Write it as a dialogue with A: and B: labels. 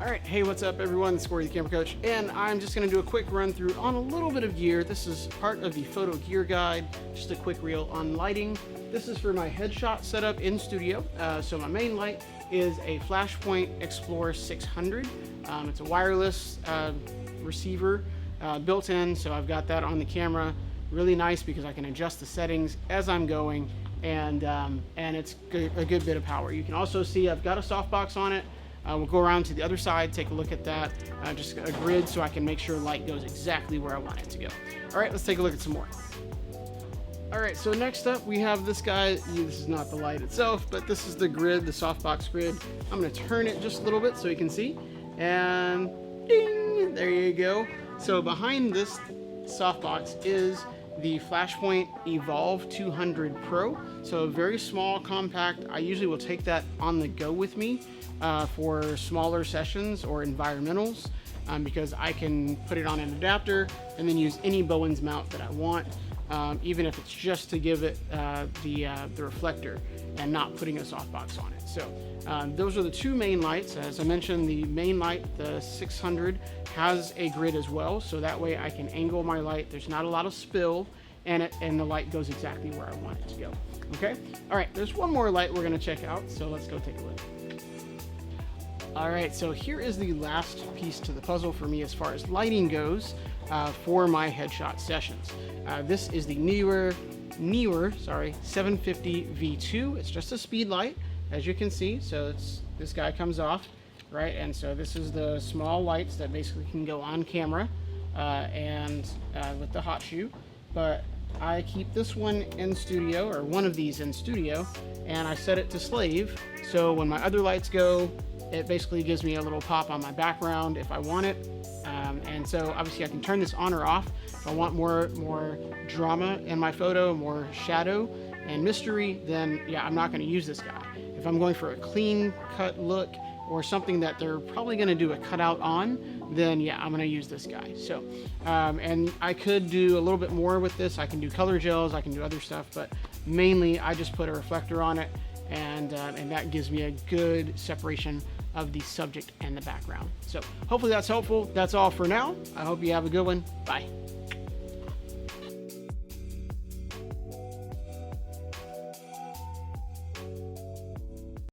A: All right, hey, what's up everyone? It's Corey the Camera Coach, and I'm just gonna do a quick run through on a little bit of gear. This is part of the photo gear guide, just a quick reel on lighting. This is for my headshot setup in studio. So my main light is a Flashpoint Explorer 600. It's a wireless receiver built in, so I've got that on the camera. Really nice because I can adjust the settings as I'm going, and it's a good bit of power. You can also see I've got a softbox on it. We'll go around to the other side, take a look at that, just a grid so I can make sure light goes exactly where I want it to go. All right, let's take a look at some more. All right, so next up we have this guy. This is not the light itself, but this is the grid, the softbox grid. I'm gonna turn it just a little bit so you can see, and ding, there you go. So behind this softbox is the Flashpoint Evolve 200 Pro. So very small, compact. I usually will take that on the go with me for smaller sessions or environmentals, because I can put it on an adapter and then use any Bowens mount that I want, even if it's just to give it the reflector and not putting a softbox on it. So those are the two main lights. As I mentioned, the main light, the 600, has a grid as well, so that way I can angle my light. There's not a lot of spill, and the light goes exactly where I want it to go. Okay. All right. There's one more light we're going to check out, so let's go take a look. All right, so here is the last piece to the puzzle for me as far as lighting goes for my headshot sessions. This is the Neewer 750 V2. It's just a speed light, as you can see. So this guy comes off, right? And so this is the small lights that basically can go on camera and with the hot shoe. But I keep this one in studio, or one of these in studio, and I set it to slave. So when my other lights go, it basically gives me a little pop on my background if I want it. And so obviously I can turn this on or off. If I want more drama in my photo, more shadow and mystery, then yeah, I'm not gonna use this guy. If I'm going for a clean cut look or something that they're probably gonna do a cutout on, then yeah, I'm gonna use this guy. So, and I could do a little bit more with this. I can do color gels, I can do other stuff, but mainly I just put a reflector on it, and that gives me a good separation of the subject and the background. So hopefully that's helpful. That's all for now. I hope you have a good one. Bye.